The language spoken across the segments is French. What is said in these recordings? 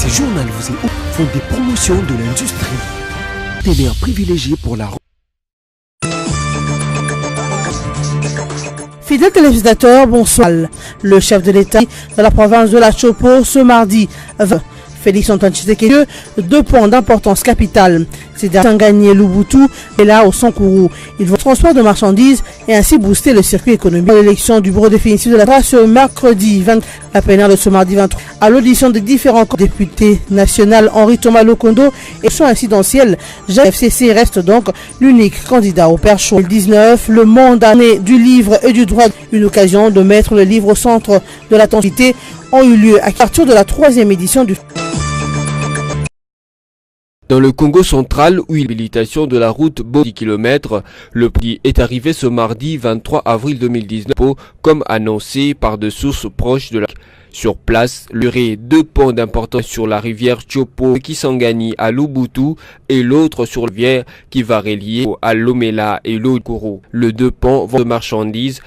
Ce journal vous est font des promotions de l'industrie. Partenaire privilégié pour la... Fidèles téléspectateurs, bonsoir. Le chef de l'État de la province de la Chopo ce mardi 20. Félix Antoine Tshisekedi, 2 points d'importance capitale. C'est Tanganyika Lubutu et là au Sankourou. Ils vont transport de marchandises et ainsi booster le circuit économique. L'élection du bureau définitif de la race ce mercredi 20, la plénière de ce mardi 23, à l'audition des différents députés nationaux Henri Thomas Lokondo et son incidentiel, Jacques FCC reste donc l'unique candidat au Père Chaud. 19, le monde année du livre et du droit, une occasion de mettre le livre au centre de l'attention, ont eu lieu à partir de la 3e édition du... Dans le Congo central, où l'habilitation de la route 10 km, le prix est arrivé ce mardi 23 avril 2019, comme annoncé par des sources proches de la... Sur place, il y aurait 2 ponts d'importance sur la rivière Chopo qui s'engagent à Lubutu et l'autre sur la rivière qui va relier à Lomela et l'Okoro. Les 2 ponts vont de marchandises,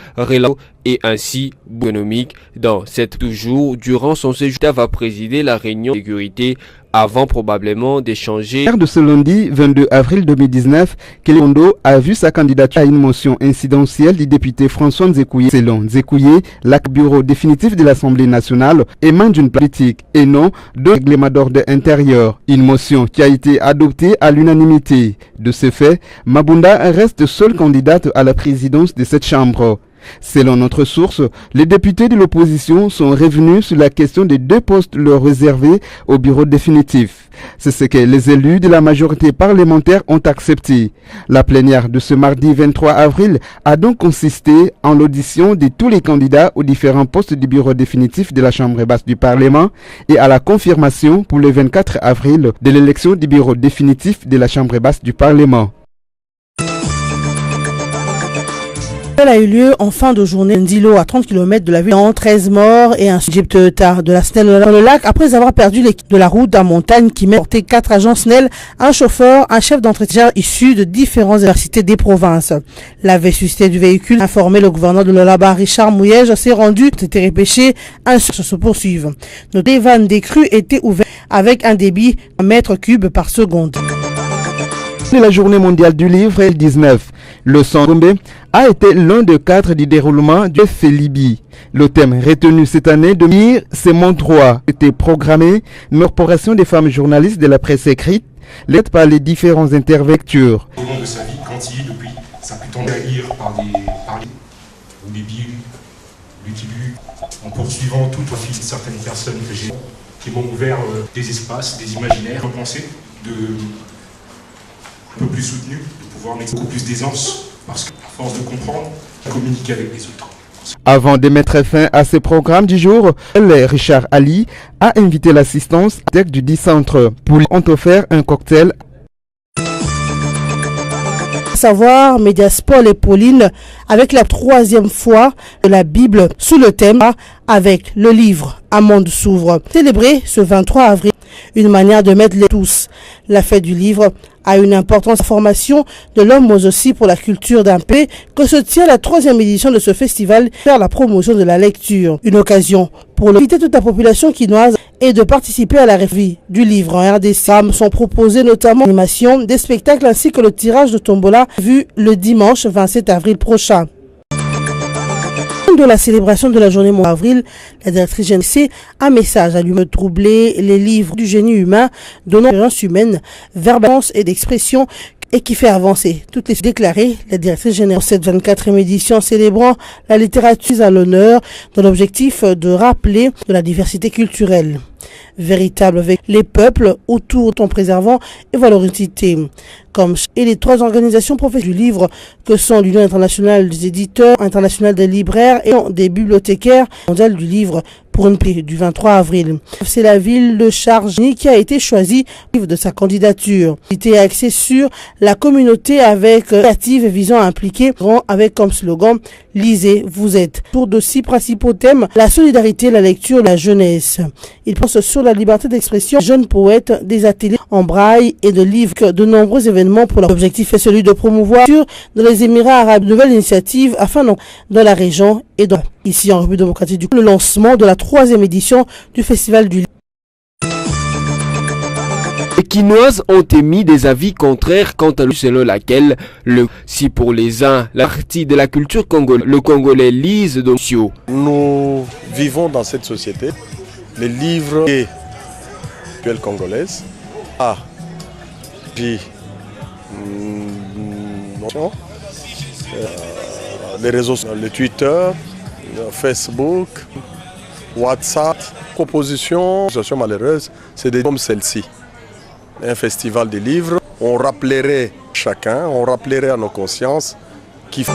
et ainsi économique. Dans cette toujours, durant son séjour, va présider la réunion de sécurité avant probablement d'échanger. De ce lundi 22 avril 2019, Kéléondo a vu sa candidature à une motion incidentielle du député François Nzekouye. Selon Nzekouye, l'acte bureau définitif de l'Assemblée nationale émane d'une politique et non de règlement d'ordre intérieur. Une motion qui a été adoptée à l'unanimité. De ce fait, Mabunda reste seule candidate à la présidence de cette chambre. Selon notre source, les députés de l'opposition sont revenus sur la question des 2 postes leur réservés au bureau définitif. C'est ce que les élus de la majorité parlementaire ont accepté. La plénière de ce mardi 23 avril a donc consisté en l'audition de tous les candidats aux différents postes du bureau définitif de la Chambre basse du Parlement et à la confirmation pour le 24 avril de l'élection du bureau définitif de la Chambre basse du Parlement. Elle a eu lieu en fin de journée d'îlot à 30 km de la ville, en 13 morts et un Égypte tard de la SNEL dans le lac après avoir perdu l'équipe de la route en montagne qui met porté 4 agents SNEL, un chauffeur, un chef d'entretien issus de différentes universités des provinces. La vétusté du véhicule, informé le gouverneur de l'Olaba, Richard Mouyège, s'est rendu, été repêché, un se poursuivent. Notre vannes des crues était ouvert avec un débit 1 mètre cube par seconde. C'est la journée mondiale du livre L19. Le Sangombe a été l'un des cadres du déroulement du Félibi. Le thème retenu cette année de Mire, c'est mon droit, était programmé une corporation des femmes journalistes de la presse écrite, l'aide par les différents intervectures. Au long de sa vie, quand il, depuis sa plus tendre à lire par les BU, l'UTIBU, en poursuivant tout au fil de certaines personnes que j'ai, qui m'ont ouvert des espaces, des imaginaires, repensés, un peu plus soutenu, de pouvoir mettre beaucoup plus d'aisance, parce qu'à force de comprendre, communiquer avec les autres. Avant de mettre fin à ce programme du jour, Richard Ali a invité l'assistance du 10 centre pour lui ont offert un cocktail. Savoir Mediasport et Pauline avec la 3e fois de la Bible sous le thème avec le livre Un monde s'ouvre. Célébré ce 23 avril, une manière de mettre les tous. La fête du livre a une importance de formation de l'homme mais aussi pour la culture d'un pays que se tient la 3e édition de ce festival faire la promotion de la lecture. Une occasion pour inviter toute la population quinoise et de participer à la revue du livre en RDC. Femmes sont proposées notamment l'animation des spectacles ainsi que le tirage de tombola vu le dimanche 27 avril prochain. De la célébration de la journée mondiale avril, la directrice générale un message à lui me troubler les livres du génie humain donnant l'expérience humaine, verbance et d'expression et qui fait avancer toutes les déclarées la directrice générale. Cette 24e édition célébrant la littérature à l'honneur dans l'objectif de rappeler de la diversité culturelle véritable avec les peuples autour en préservant et valorisité comme et les 3 organisations professionnelles du livre que sont l'Union internationale des éditeurs, internationale des libraires et des bibliothécaires, mondiale du livre pour une prix du 23 avril. C'est la ville de Chargny qui a été choisie de sa candidature. Il était axé sur la communauté avec créative visant à impliquer avec comme slogan lisez, vous êtes. Pour de 6 principaux thèmes, la solidarité, la lecture, la jeunesse. Il pense sur la liberté d'expression, jeunes poètes, des ateliers en braille et de livres, de nombreux événements pour l'objectif est celui de promouvoir dans les Émirats arabes de nouvelles initiatives afin dans la région et dans ici en République démocratique du Congo, le lancement de la 3e édition du Festival du Livre. Pékinoises ont émis des avis contraires quant à lui, selon laquelle si pour les uns la partie de la culture congolaise, le Congolais lise d'Ocio. Nous vivons dans cette société. Les livres et la congolaise les réseaux, le Twitter, le Facebook, WhatsApp, propositions, situation malheureuse, c'est des comme celle-ci. Un festival des livres, on rappellerait chacun, on rappellerait à nos consciences qu'il faut...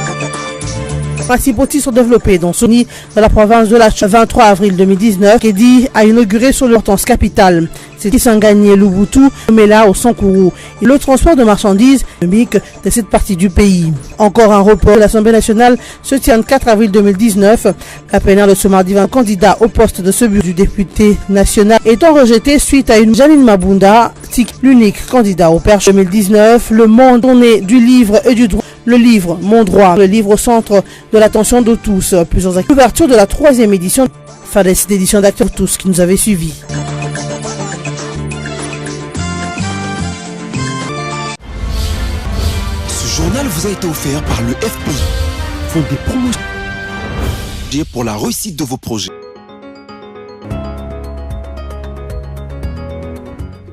Principaux titres sont développés dans Sony, dans la province de la 23 avril 2019, Kedi a inauguré sur l'importance capitale. C'est Kisangani Lubutu, Mela au Sankourou, et le transport de marchandises économiques de cette partie du pays. Encore un report de l'Assemblée nationale se tient le 4 avril 2019. La plénière de ce mardi 20 candidat au poste de ce bureau du député national étant rejeté suite à une Janine Mabunda, l'unique candidat au perche 2019. Le monde tourné du livre et du droit. Le livre, mon droit, le livre au centre de l'attention de tous. Plusieurs actes. L'ouverture de la 3e édition, fin de cette édition d'acteurs tous qui nous avaient suivis. Ce journal vous a été offert par le FPI, Fonds des promotions pour la réussite de vos projets.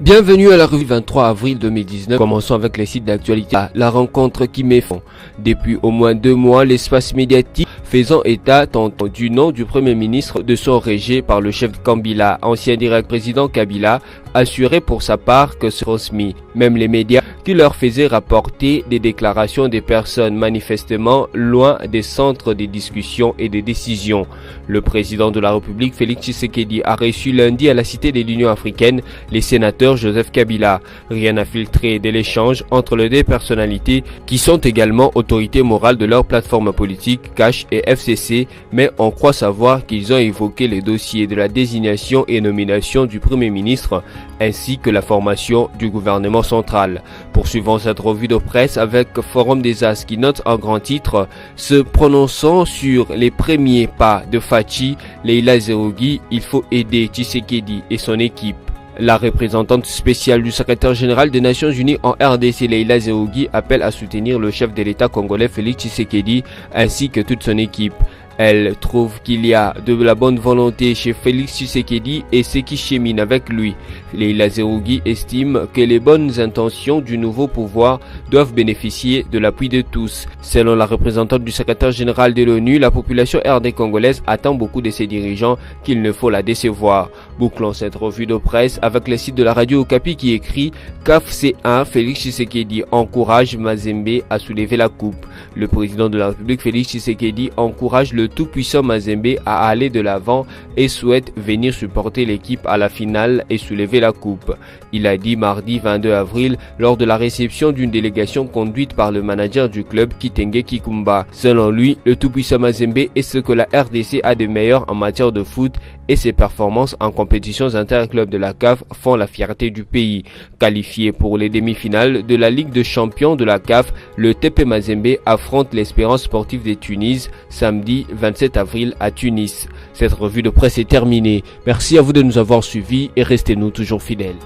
Bienvenue à la revue 23 avril 2019. Commençons avec les sites d'actualité. La rencontre qui met fin. Depuis au moins 2 mois, l'espace médiatique faisant état tantôt du nom du Premier ministre de son régé par le chef Kabila, ancien direct président Kabila, assurait pour sa part que ce transmis. Même les médias qui leur faisaient rapporter des déclarations des personnes manifestement loin des centres des discussions et des décisions. Le président de la République, Félix Tshisekedi, a reçu lundi à la Cité de l'Union africaine les sénateurs Joseph Kabila. Rien à filtrer de l'échange entre les deux personnalités qui sont également autorités morales de leur plateforme politique, CACH et FCC, mais on croit savoir qu'ils ont évoqué les dossiers de la désignation et nomination du Premier ministre ainsi que la formation du gouvernement central. Poursuivons cette revue de presse avec Forum des As qui note en grand titre se prononçant sur les premiers pas de Fachi, Leila Zerougi, il faut aider Tshisekedi et son équipe. La représentante spéciale du secrétaire général des Nations Unies en RDC, Leila Zerougi, appelle à soutenir le chef de l'État congolais Félix Tshisekedi ainsi que toute son équipe. Elle trouve qu'il y a de la bonne volonté chez Félix Tshisekedi et ceux qui cheminent avec lui. Leila Zerougi estime que les bonnes intentions du nouveau pouvoir doivent bénéficier de l'appui de tous. Selon la représentante du secrétaire général de l'ONU, la population RD congolaise attend beaucoup de ses dirigeants qu'il ne faut la décevoir. Bouclons cette revue de presse avec le site de la radio Okapi qui écrit CAF C1, Félix Tshisekedi encourage Mazembe à soulever la coupe. Le président de la République Félix Tshisekedi encourage le tout-puissant Mazembe à aller de l'avant et souhaite venir supporter l'équipe à la finale et soulever la coupe. Il a dit mardi 22 avril lors de la réception d'une délégation conduite par le manager du club Kitenge Kikumba. Selon lui, le tout-puissant Mazembe est ce que la RDC a de meilleur en matière de foot et ses performances en compétitions interclubs de la CAF font la fierté du pays. Qualifié pour les demi-finales de la Ligue de champions de la CAF, le TP Mazembe affronte l'Espérance sportive de Tunis samedi 27 avril à Tunis. Cette revue de presse est terminée. Merci à vous de nous avoir suivis et restez-nous toujours fidèles.